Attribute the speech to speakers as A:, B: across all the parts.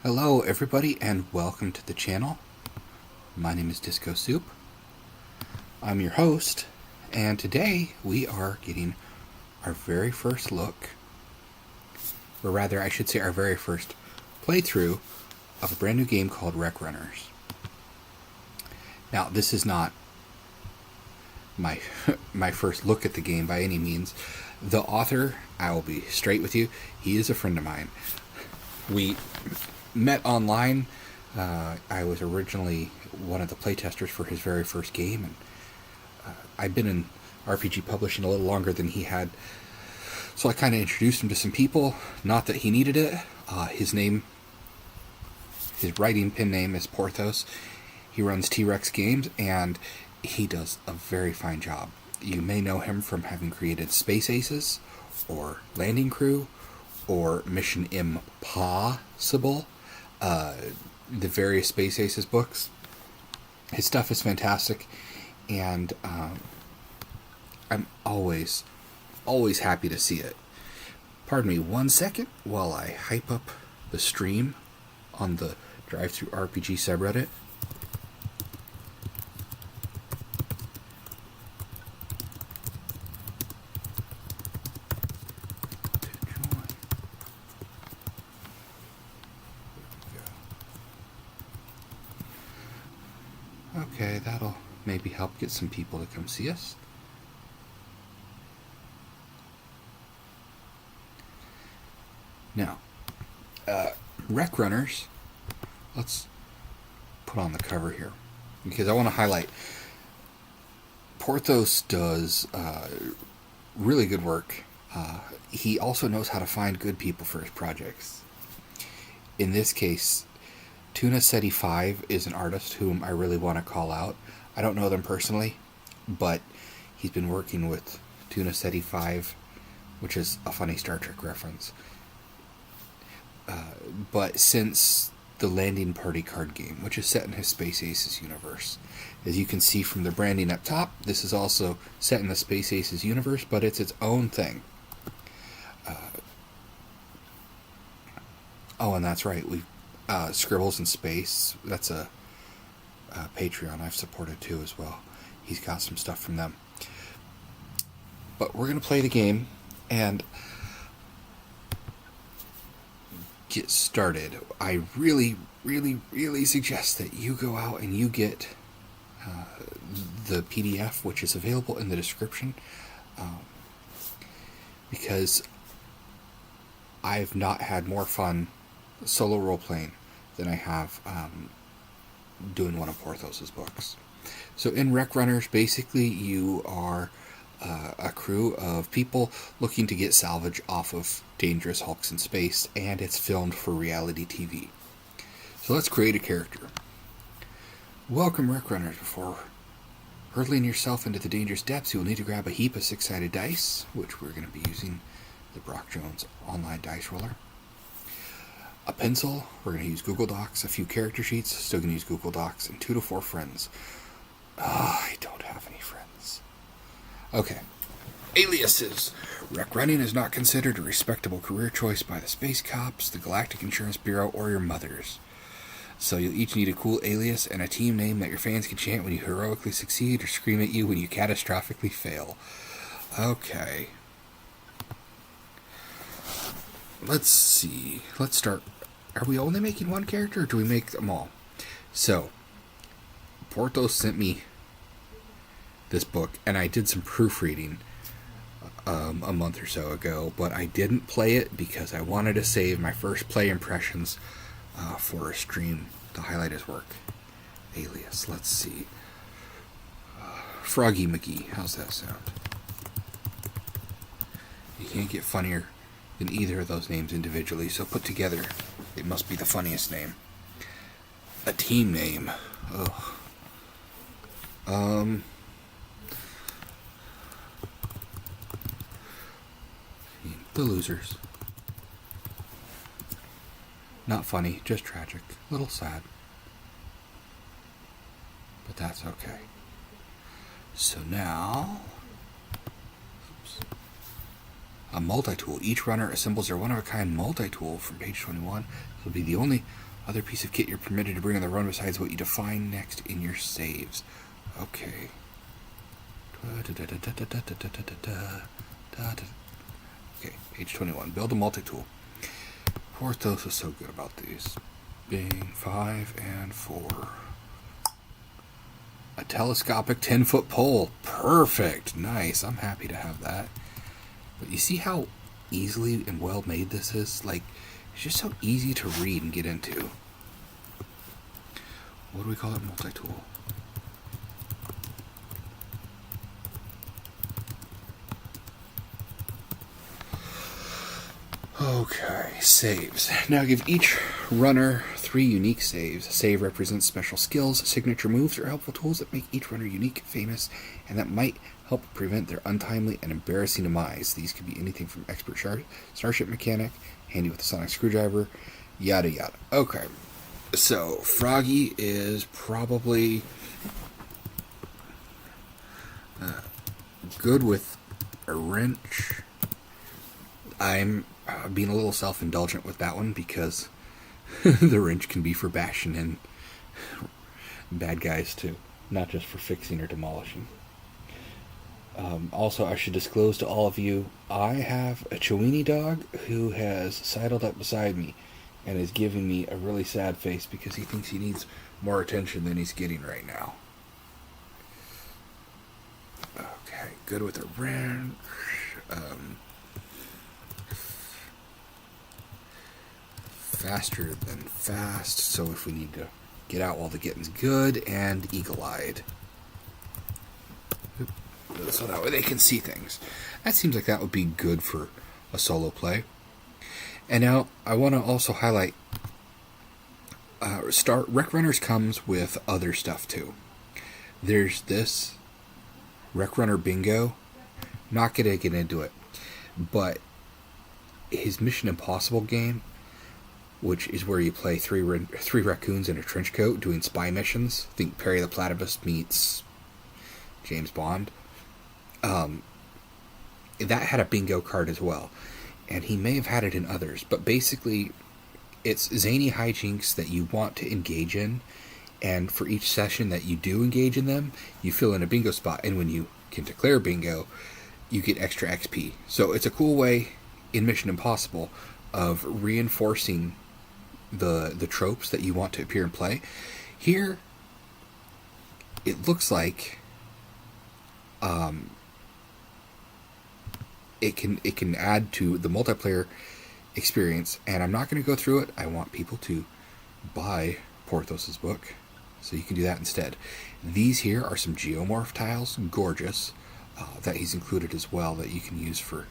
A: Hello everybody and welcome to the channel. My name is Disco Soup. I'm your host, and today we are getting our very first look, or rather I should say our very first playthrough of a brand new game called Wreck Runners. Now this is not my first look at the game by any means. The author, I will be straight with you, he is a friend of mine. We met online. I was originally one of the playtesters for his very first game, and I'd been in RPG publishing a little longer than he had, so I kind of introduced him to some people. Not that he needed it. His writing pen name is Porthos. He runs T-Rex Games, and he does a very fine job. You may know him from having created Space Aces, or Landing Crew, or Mission Impossible. The various Space Aces books. His stuff is fantastic, and I'm always happy to see it. Pardon me 1 second while I hype up the stream on the Drive-Thru RPG subreddit. Okay, that'll maybe help get some people to come see us. Now, Wreck Runners, let's put on the cover here, because I want to highlight Porthos does really good work. He also knows how to find good people for his projects. In this case, Tuna Seti 5 is an artist whom I really want to call out. I don't know them personally, but he's been working with Tuna Seti 5, which is a funny Star Trek reference. But since the Landing Party card game, which is set in his Space Aces universe. As you can see from the branding up top, this is also set in the Space Aces universe, but it's its own thing. Oh, and that's right, we've Scribbles in Space, that's a Patreon I've supported too as well. He's got some stuff from them. But we're going to play the game and get started. I really suggest that you go out and you get the PDF, which is available in the description, because I've not had more fun solo role-playing than I have doing one of Porthos's books. So in Wreck Runners, basically you are a crew of people looking to get salvage off of dangerous hulks in space, and it's filmed for reality TV. So let's create a character. Welcome, Wreck Runners. Before hurtling yourself into the dangerous depths, you will need to grab a heap of six-sided dice, which we're going to be using the Brock Jones online dice roller. A pencil, we're going to use Google Docs, a few character sheets, still going to use Google Docs, and 2 to 4 friends. I don't have any friends. Okay. Aliases. Wreck running is not considered a respectable career choice by the Space Cops, the Galactic Insurance Bureau, or your mothers. So you'll each need a cool alias and a team name that your fans can chant when you heroically succeed or scream at you when you catastrophically fail. Okay. Let's see. Let's start. Are we only making one character, or do we make them all? So, Porthos sent me this book, and I did some proofreading a month or so ago, but I didn't play it because I wanted to save my first play impressions for a stream to highlight his work. Alias, let's see. Froggy McGee, how's that sound? You can't get funnier than either of those names individually, so put together, it must be the funniest name. A team name. Ugh. The Losers. Not funny, just tragic. A little sad. But that's okay. So now, a multi-tool. Each runner assembles their one-of-a-kind multi-tool from page 21. This will be the only Other piece of kit you're permitted to bring on the run besides what you define next in your saves. Okay. Okay, page 21. Build a multi-tool. Porthos is so good about these. Being 5 and 4. A telescopic 10-foot pole. Perfect. Nice. I'm happy to have that. But you see how easily and well made this is? Like, it's just so easy to read and get into. What do we call it? Multi-tool. Okay, saves. Now give each runner 3 unique saves. A save represents special skills, signature moves, or helpful tools that make each runner unique, famous, and that might help prevent their untimely and embarrassing demise. These could be anything from expert starship mechanic, handy with a sonic screwdriver, yada yada. Okay, so Froggy is probably good with a wrench. I'm being a little self-indulgent with that one because the wrench can be for bashing in bad guys too, not just for fixing or demolishing. Also, I should disclose to all of you, I have a Chiweenie dog who has sidled up beside me and is giving me a really sad face because he thinks he needs more attention than he's getting right now. Okay, good with a wrench. Faster than fast, so if we need to get out while the getting's good, and eagle-eyed. So that way they can see things. That seems like that would be good for a solo play. And now I want to also highlight Rec Runners comes with other stuff too. There's this Rec Runner Bingo. Not going to get into it, but his Mission Impossible game, which is where you play three raccoons in a trench coat doing spy missions. Think Perry the Platypus meets James Bond. That had a bingo card as well. And he may have had it in others. But basically, it's zany hijinks that you want to engage in. And for each session that you do engage in them, you fill in a bingo spot. And when you can declare bingo, you get extra XP. So it's a cool way in Mission Impossible of reinforcing the tropes that you want to appear and play. Here, it looks like it can add to the multiplayer experience, and I'm not going to go through it. I want people to buy Porthos's book, so you can do that instead. These here are some geomorph tiles, gorgeous, that he's included as well, that you can use for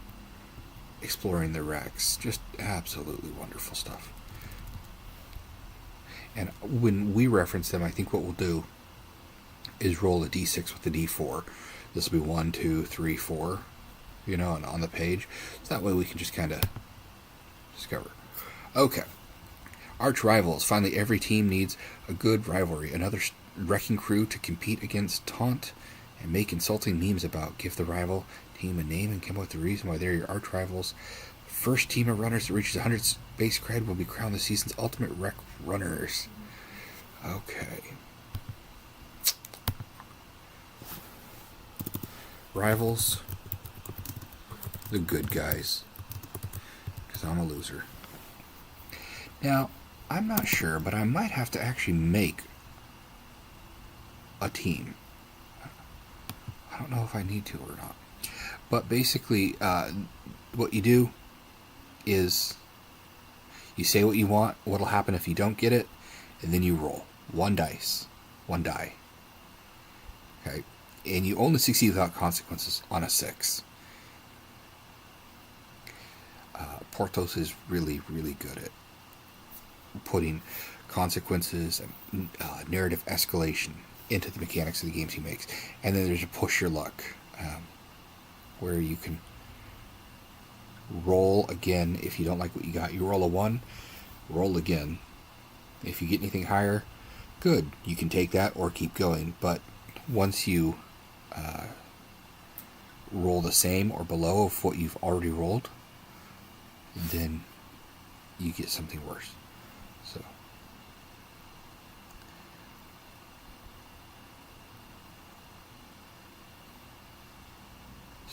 A: exploring the wrecks. Just absolutely wonderful stuff. And when we reference them, I think what we'll do is roll a d6 with a d4. This will be 1, 2, 3, 4, and on the page. So that way we can just kind of discover. Okay. Arch rivals. Finally, every team needs a good rivalry. Another wrecking crew to compete against, taunt, and make insulting memes about. Give the rival team a name and come up with the reason why they're your arch rivals. First team of runners that reaches 100 base cred will be crowned the season's ultimate rec runners. Okay. Rivals. The good guys. Because I'm a loser. Now, I'm not sure, but I might have to actually make a team. I don't know if I need to or not. But basically, what you do is you say what you want, what'll happen if you don't get it, and then you roll. One die. Okay? And you only succeed without consequences on a 6. Porthos is really, really good at putting consequences and narrative escalation into the mechanics of the games he makes. And then there's a push your luck, where you can roll again. If you don't like what you got, you roll a 1, roll again. If you get anything higher, good, you can take that or keep going. But once you roll the same or below of what you've already rolled, then you get something worse. So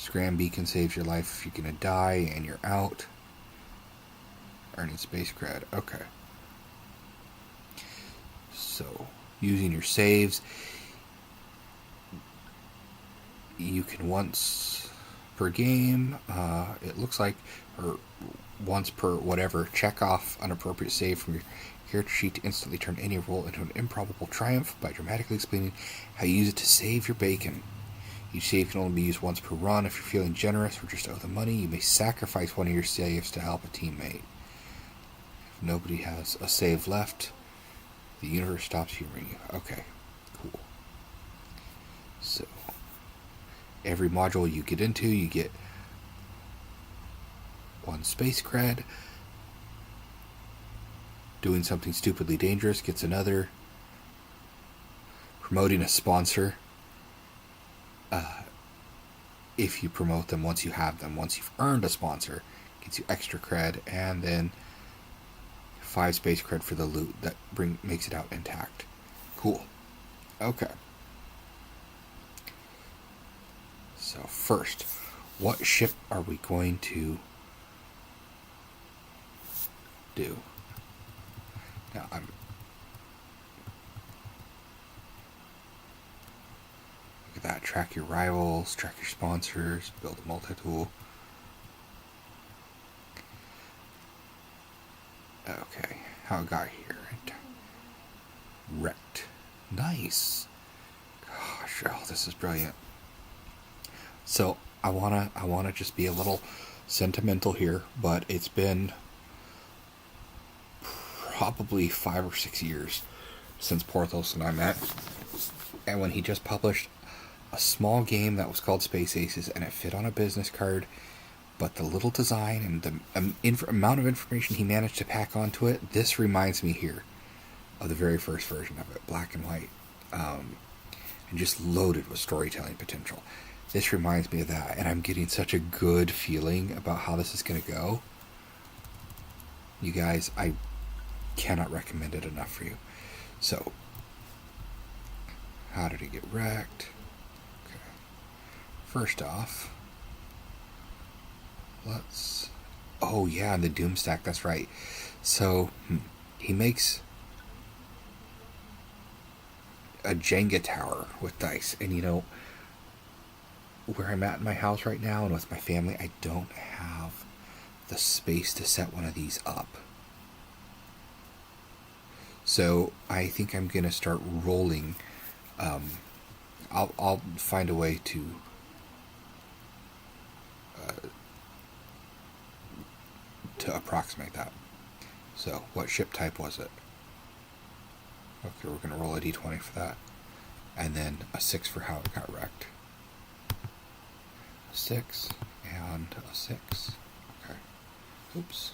A: Scram beacon saves your life if you're going to die and you're out. Earning space cred. Okay. So, using your saves, you can once per game, it looks like, or once per whatever, check off an appropriate save from your character sheet to instantly turn any roll into an improbable triumph by dramatically explaining how you use it to save your bacon. Each save can only be used once per run. If you're feeling generous or just owe the money, you may sacrifice one of your saves to help a teammate. If nobody has a save left, the universe stops humoring you. Okay, cool. So, every module you get into, you get 1 space cred. Doing something stupidly dangerous gets another. Promoting a sponsor, if you promote them once you have them, once you've earned a sponsor, gets you extra cred, and then 5 space cred for the loot that makes it out intact. Cool. Okay. So first, what ship are we going to do? Now look at that. Track your rivals, track your sponsors, build a multi-tool. Okay, how it got here? Wrecked. Nice. Gosh, oh, this is brilliant. So I wanna just be a little sentimental here, but it's been probably 5 or 6 years since Porthos and I met, and when he just published a small game that was called Space Aces, and it fit on a business card, but the little design and the amount of information he managed to pack onto it, this reminds me here of the very first version of it, black and white, and just loaded with storytelling potential. This reminds me of that, and I'm getting such a good feeling about how this is going to go. You guys, I cannot recommend it enough for you. So, how did it get wrecked? Okay. First off, oh yeah, the Doom stack, that's right. So, he makes a Jenga tower with dice, and you know, where I'm at in my house right now and with my family, I don't have the space to set one of these up. So I think I'm gonna start rolling. I'll find a way to approximate that. So what ship type was it? Okay, we're gonna roll a d20 for that, and then a 6 for how it got wrecked. A 6 and a 6. Okay. Oops.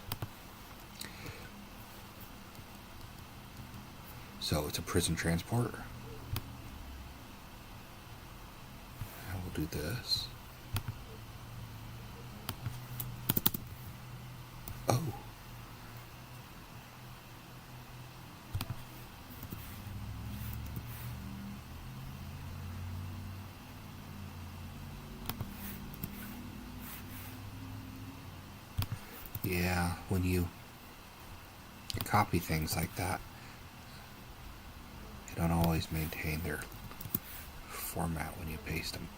A: So it's a prison transporter. And we'll do this. Oh. Yeah, when you copy things like that, they don't always maintain their format when you paste them.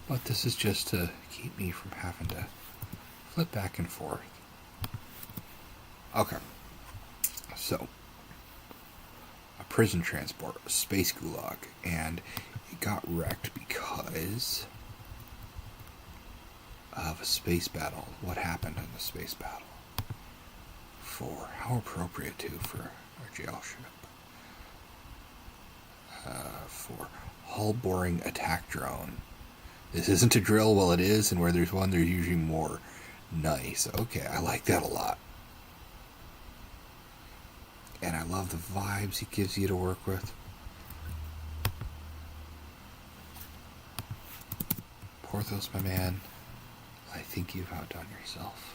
A: But this is just to keep me from having to flip back and forth. Okay. So, a prison transport, a space gulag, and it got wrecked because of a space battle. What happened in the space battle? How appropriate too for our jail ship. 4, hull boring attack drone. This isn't a drill. Well, it is, and where there's one, there's usually more. Nice. Okay, I like that a lot. And I love the vibes he gives you to work with. Porthos, my man, I think you've outdone yourself.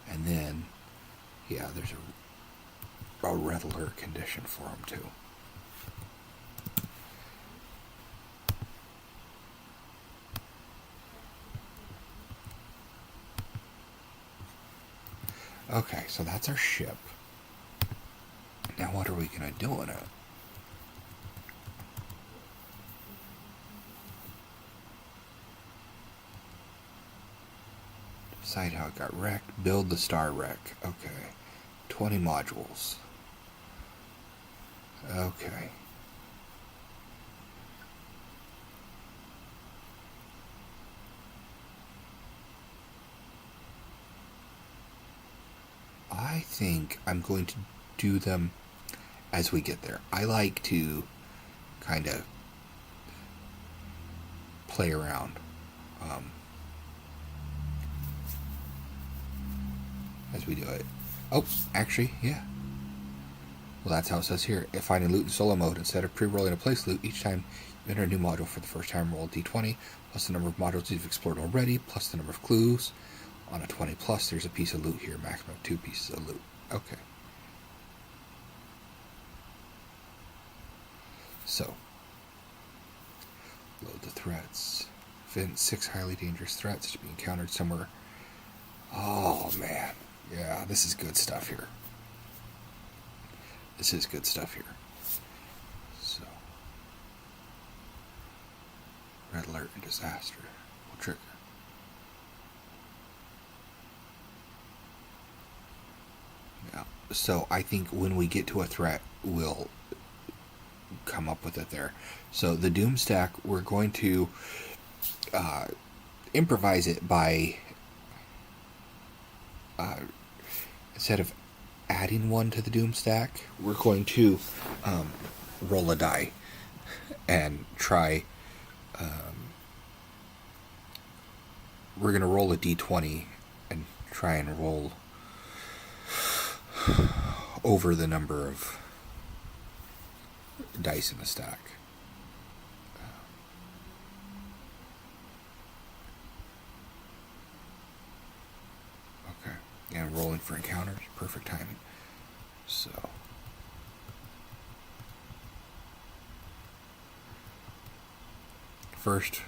A: And then, yeah, there's a reveler condition for him too. Okay, so that's our ship. Now what are we going to do in it? Decide how it got wrecked. Build the star wreck. Okay. 20 modules. Okay. I think I'm going to do them as we get there. I like to kind of play around. As we do it. Oh, actually, yeah. Well, that's how it says here. If finding loot in solo mode, instead of pre-rolling a place loot, each time you enter a new module for the first time, roll a d20, plus the number of modules you've explored already, plus the number of clues. On a 20 plus, there's a piece of loot here, maximum of 2 pieces of loot. Okay. So, load the threats. Event 6 highly dangerous threats to be encountered somewhere. Oh, man. Yeah, this is good stuff here. This is good stuff here. So, red alert and disaster will trigger. Yeah. So I think when we get to a threat, we'll come up with it there. So the Doom stack, we're going to improvise it by instead of adding one to the Doom stack, we're going to roll a die and try. We're going to roll a d20 and try and roll over the number of dice in the stack. Okay. And rolling for encounters, perfect timing. So, first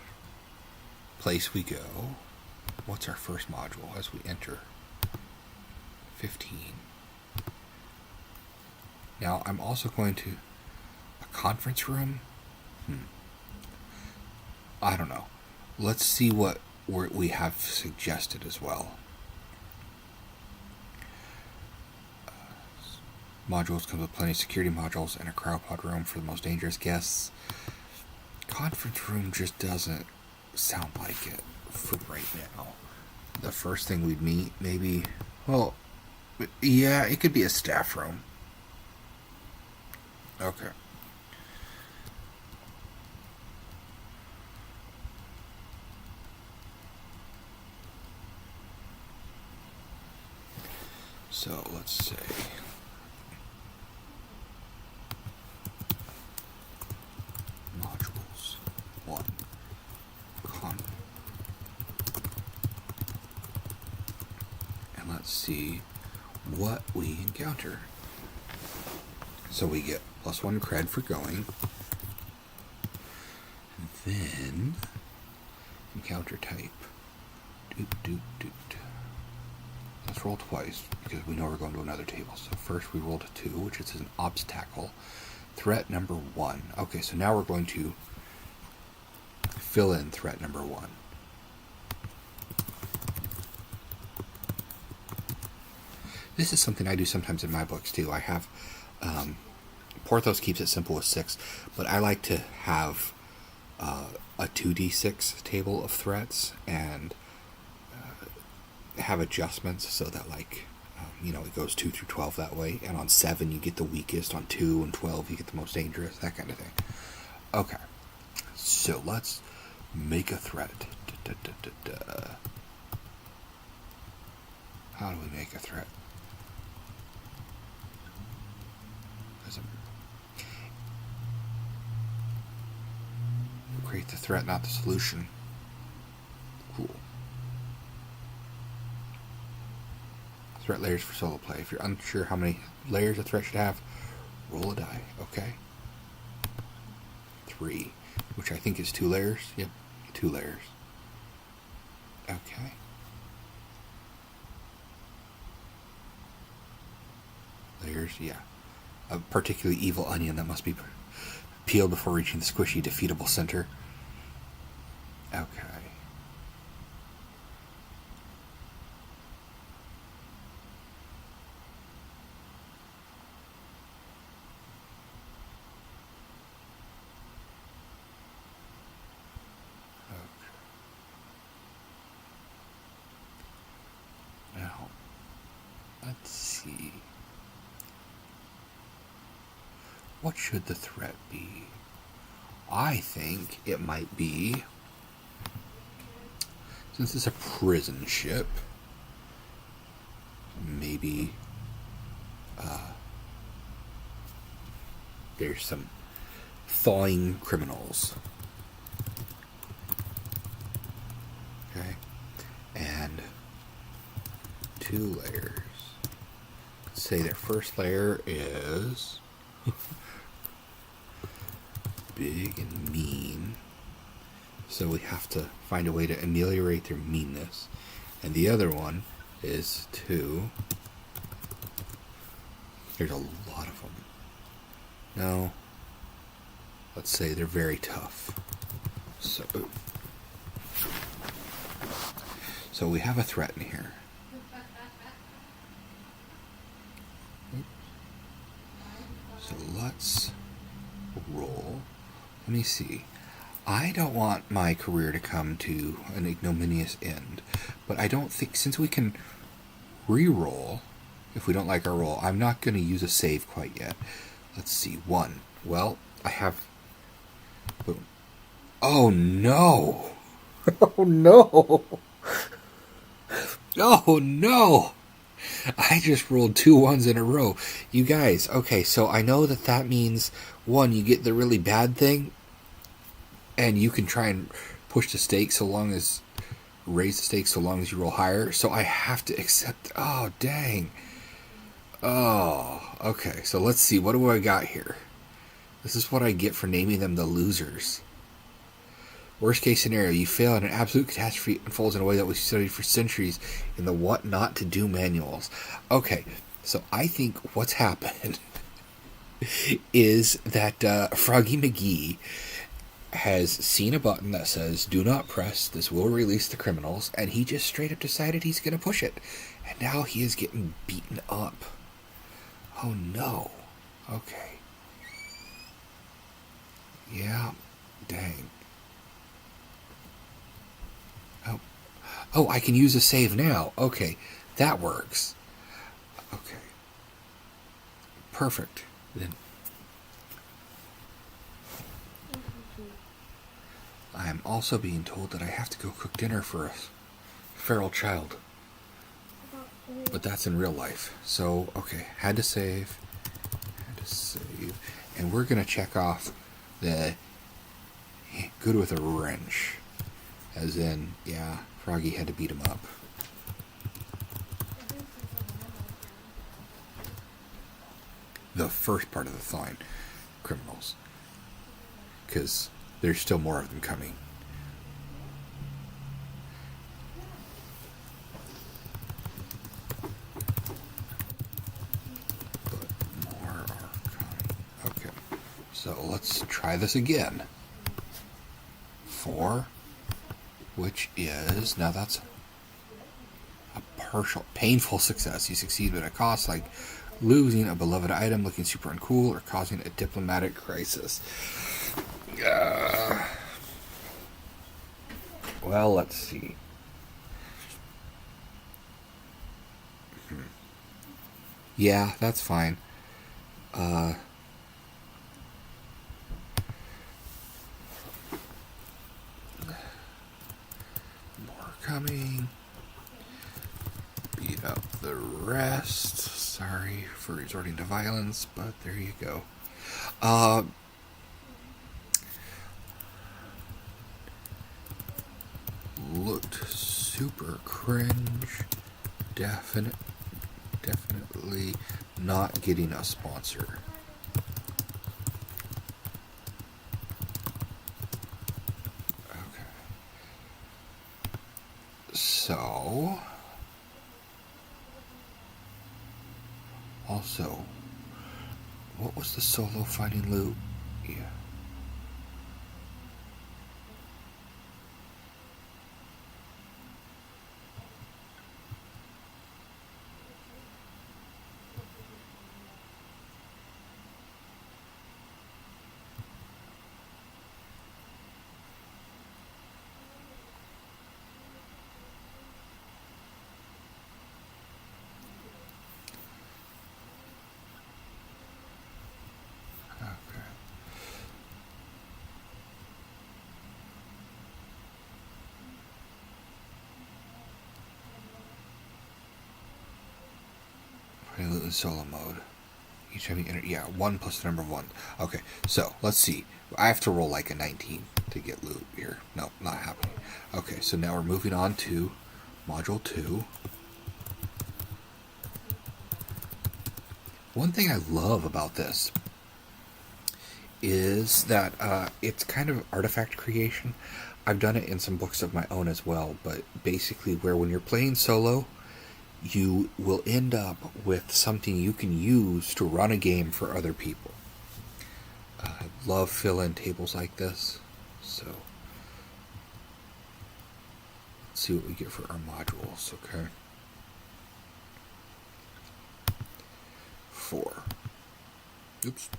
A: place we go. What's our first module as we enter? 15. Now, I'm also going to a conference room. I don't know. Let's see what we have suggested as well. Modules come with plenty of security modules and a cryopod room for the most dangerous guests. Conference room just doesn't sound like it for right now. The first thing we'd meet, maybe, well, yeah, it could be a staff room. Okay. So let's say modules 1 con, and let's see what we encounter. So we get +1 cred for going. Then encounter type. Let's roll twice because we know we're going to another table. So first we rolled a 2, which is an obstacle. Threat number 1. Okay, so now we're going to fill in threat number 1. This is something I do sometimes in my books too. I have Porthos keeps it simple with 6, but I like to have a 2d6 table of threats and have adjustments so that, like, it goes 2 through 12 that way, and on 7 you get the weakest, on 2 and 12 you get the most dangerous, that kind of thing. Okay, so let's make a threat. How do we make a threat? Create the threat, not the solution. Cool. Threat layers for solo play. If you're unsure how many layers a threat should have, roll a die. Okay. 3, which I think is 2 layers. Yep, 2 layers. Okay. layers, yeah. A particularly evil onion that must be peeled before reaching the squishy, defeatable center. Okay. Now, let's see. What should the threat be? I think it might be, since it's a prison ship, maybe there's some thawing criminals. Okay. And 2 layers. Let's say their first layer is big and mean. So we have to find a way to ameliorate their meanness. And the other one is 2. There's a lot of them. No. Let's say they're very tough. So we have a threat in here. So let's roll. Let me see. I don't want my career to come to an ignominious end, but I don't think, since we can re-roll if we don't like our roll, I'm not going to use a save quite yet. Let's see. 1. Well, I have... Boom. Oh, no! Oh, no! Oh, no! I just rolled 2 1s in a row. You guys, okay, so I know that means, 1, you get the really bad thing, and you can try and push the stakes raise the stakes so long as you roll higher. So I have to accept, oh, dang. Oh, okay, so let's see, what do I got here? This is what I get for naming them the losers. Worst case scenario, you fail and an absolute catastrophe unfolds in a way that was studied for centuries in the what not to do manuals. Okay, so I think what's happened is that Froggy McGee has seen a button that says, do not press, this will release the criminals, and he just straight up decided he's going to push it. And now he is getting beaten up. Oh no. Okay. Yeah, dang. Oh, I can use a save now. Okay, that works. Okay. Perfect. Then I am also being told that I have to go cook dinner for a feral child. But that's in real life. So, okay, had to save. And we're going to check off the good with a wrench. As in, yeah, Froggy had to beat him up. The first part of the thawing criminals. Because there's still more of them coming. But more are coming. Okay. So let's try this again. 4. Which is, now that's a partial, painful success. You succeed at a cost, like losing a beloved item, looking super uncool, or causing a diplomatic crisis. Well, let's see. Yeah, that's fine. Coming. Beat up the rest. Sorry for resorting to violence, but there you go. Looked super cringe. Definitely not getting a sponsor. So, Also, what was the solo finding loot? Yeah. Loot in solo mode. Each time you enter, yeah, 1 plus the number 1. Okay, so let's see. I have to roll like a 19 to get loot here. No, not happening. Okay, so now we're moving on to module 2. One thing I love about this is that it's kind of artifact creation. I've done it in some books of my own as well, but basically where when you're playing solo, you will end up with something you can use to run a game for other people. I love fill-in tables like this. So, let's see what we get for our modules, okay? 4. Oops.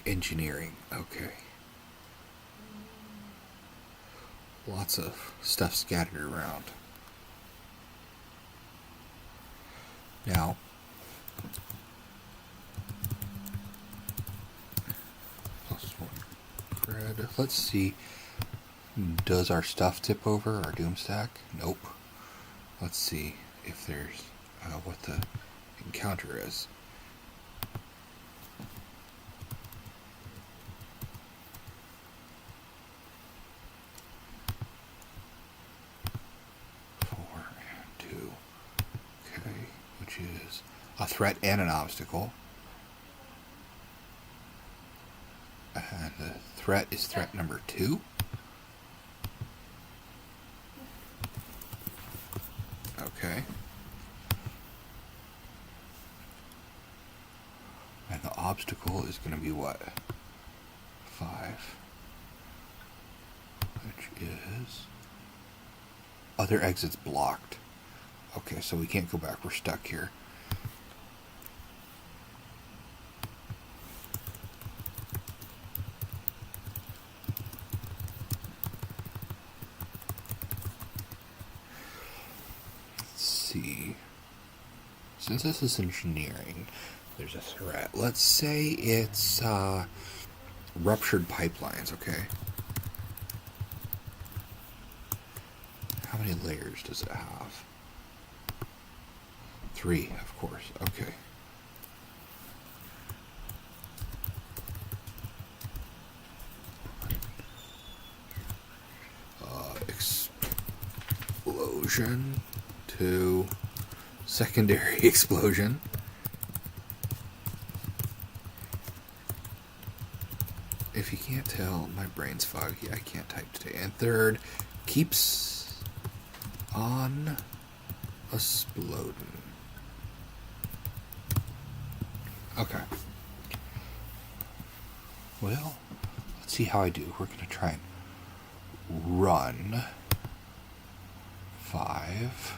A: Engineering, okay. Lots of stuff scattered around. Now, +1 cred. Let's see. Does our stuff tip over our doom stack? Nope. Let's see if there's what the encounter is. A threat and an obstacle. And the threat is threat number 2. Okay. And the obstacle is going to be what? 5. Which is other exits blocked. Okay, so we can't go back. We're stuck here. Since this is engineering, there's a threat. Let's say it's ruptured pipelines, okay? How many layers does it have? 3, of course. Okay. Explosion to secondary explosion. If you can't tell, my brain's foggy. I can't type today. And third, keeps on exploding. Okay. Well, let's see how I do. We're going to try and run 5.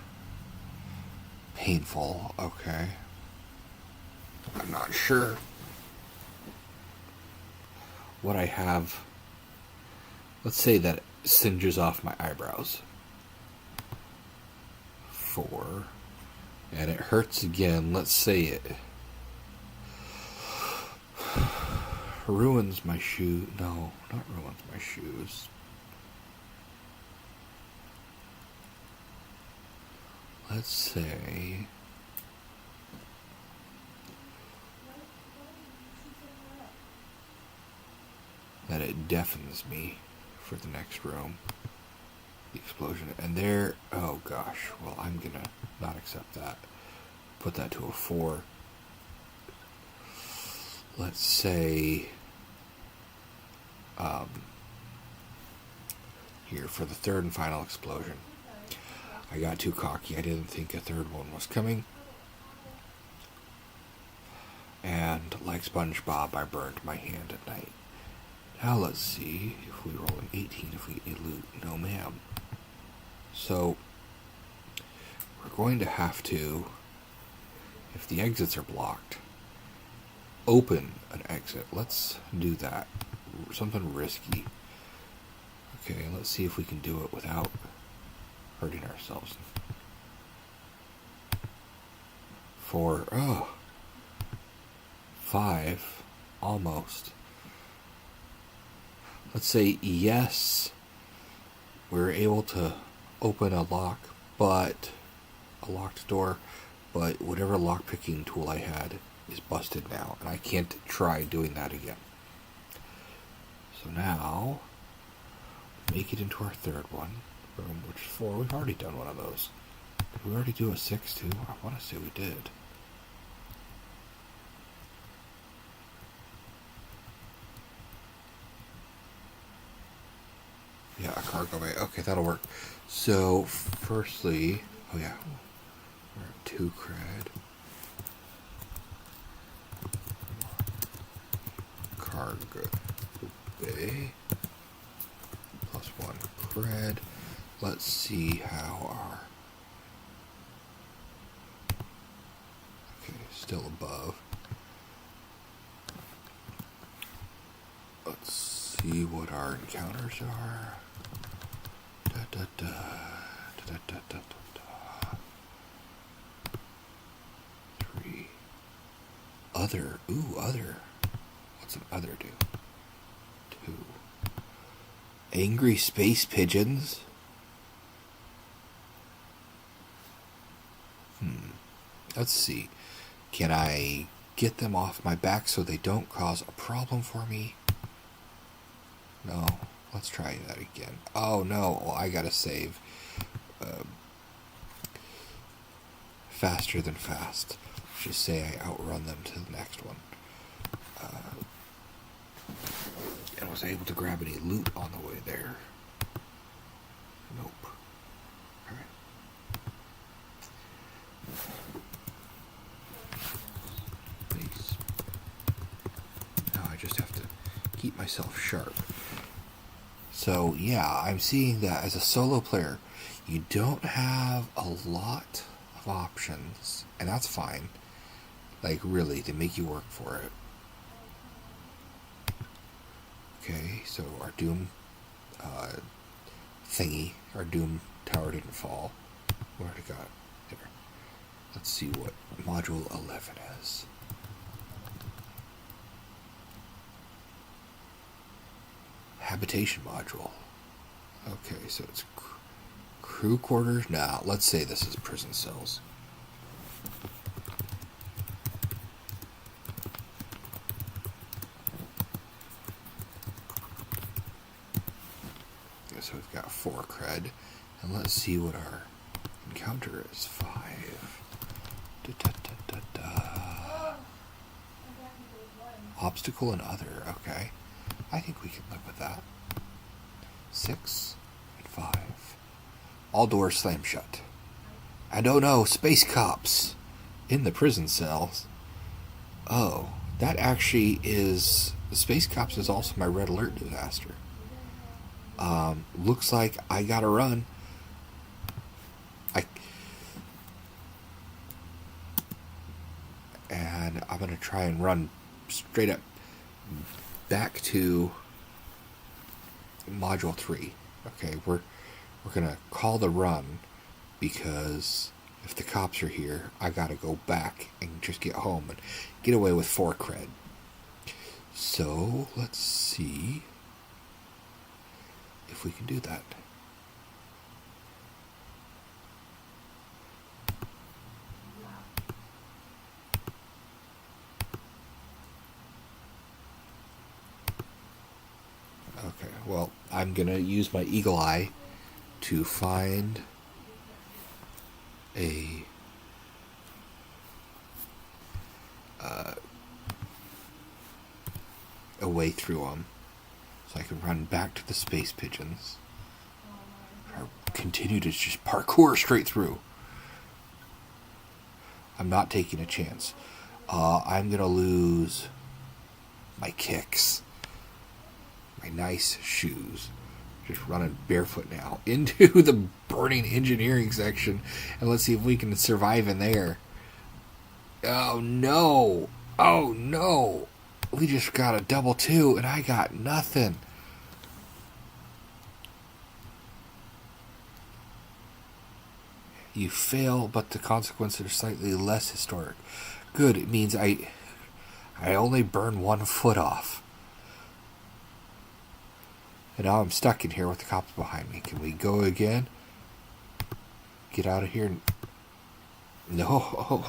A: Painful, okay. I'm not sure what I have. Let's say that it singes off my eyebrows. 4. And it hurts again. Let's say it ruins my shoe. No, not ruins my shoes. Let's say that it deafens me for the next room. The explosion. And there, oh gosh, well, I'm gonna not accept that. Put that to a 4. Let's say here for the third and final explosion. I got too cocky. I didn't think a third one was coming. And like SpongeBob, I burned my hand at night. Now let's see if we roll an 18 if we get any loot. No, ma'am. So we're going to have to, if the exits are blocked, open an exit. Let's do that. Something risky. Okay, let's see if we can do it without hurting ourselves. For, 5, almost. Let's say yes, we're able to open a lock, but a locked door, but whatever lockpicking tool I had is busted now, and I can't try doing that again. So now, make it into our third one, room, which is 4. We've already done one of those. Did we already do a 6 too? I want to say we did. Yeah, a cargo bay. Okay, that'll work. So, firstly, oh yeah, we're at 2 cred. Cargo bay plus 1 cred. Let's see how our, okay, still above. Let's see what our encounters are. Da, da, da, da, da, da, da, da. 3. Other. Ooh, other. What's an other do? 2. Angry space pigeons. Let's see. Can I get them off my back so they don't cause a problem for me? No. Let's try that again. Oh no, well, I gotta save. Faster than fast. Let's just say I outrun them to the next one. And was I able to grab any loot on the way there? Nope. Alright. Base. Now I just have to keep myself sharp. So yeah, I'm seeing that as a solo player, you don't have a lot of options, and that's fine. Like really, they make you work for it. Okay, so our Doom thingy, our Doom tower didn't fall. Where did it go? There. Let's see what Module 11 is. Habitation module. Okay, so it's crew quarters. Now, let's say this is prison cells. Okay, so we've got 4 cred. And let's see what our encounter is. 5. Da, da, da, da, da. Obstacle and other. Okay. I think we can live with that. 6 and 5. All doors slam shut. And oh no, space cops in the prison cells. Oh, that actually is... The space cops is also my red alert disaster. Looks like I gotta run. And I'm gonna try and run straight up back to Module 3. Okay, we're gonna call the run because if the cops are here, I gotta go back and just get home and get away with 4 cred. So let's see if we can do that. Okay, well, I'm going to use my eagle eye to find a way through them so I can run back to the space pigeons. continue to just parkour straight through. I'm not taking a chance. I'm going to lose my kicks. My nice shoes. Just running barefoot now into the burning engineering section. And let's see if we can survive in there. Oh no. Oh no. We just got a double 2 and I got nothing. You fail, but the consequences are slightly less historic. Good, it means I only burn 1 foot off. And now I'm stuck in here with the cops behind me. Can we go again? Get out of here. No.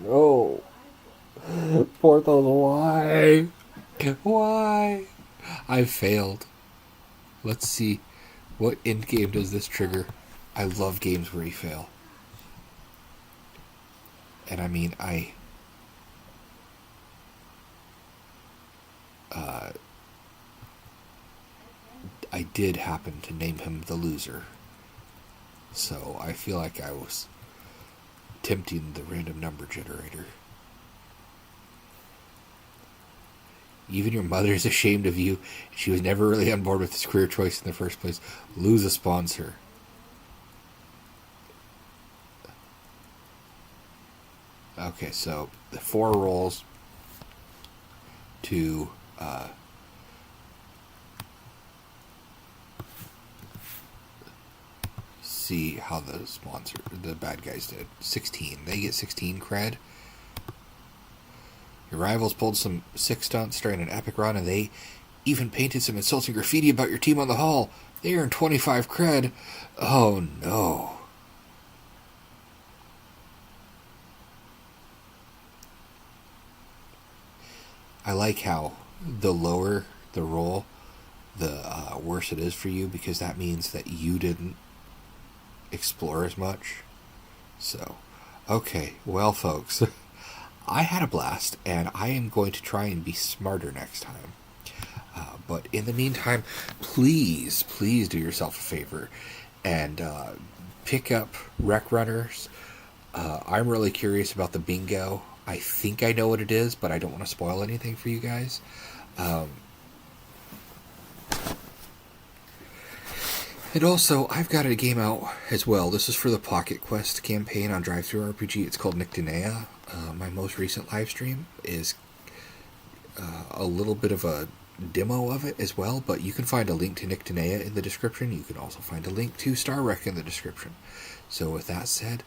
A: No. Porthos, why? Why? I failed. Let's see. What end game does this trigger? I love games where you fail. And I mean, I did happen to name him the loser. So I feel like I was tempting the random number generator. Even your mother is ashamed of you. She was never really on board with this career choice in the first place. Lose a sponsor. Okay, so the 4 rolls to see how the bad guys did. 16. They get 16 cred. Your rivals pulled some sick stunts during an epic run, and they even painted some insulting graffiti about your team on the hall. They earned 25 cred. Oh no. I like how the lower the roll, the worse it is for you, because that means that you didn't explore as much. So, okay, well folks, I had a blast, and I am going to try and be smarter next time. But in the meantime, please do yourself a favor and pick up Rec Runners. I'm really curious about the bingo. I think I know what it is, but I don't want to spoil anything for you guys. And also, I've got a game out as well. This is for the Pocket Quest campaign on DriveThruRPG. It's called Nichtinea. My most recent live stream is a little bit of a demo of it as well, but you can find a link to Nichtinea in the description. You can also find a link to Star Wreck in the description. So with that said,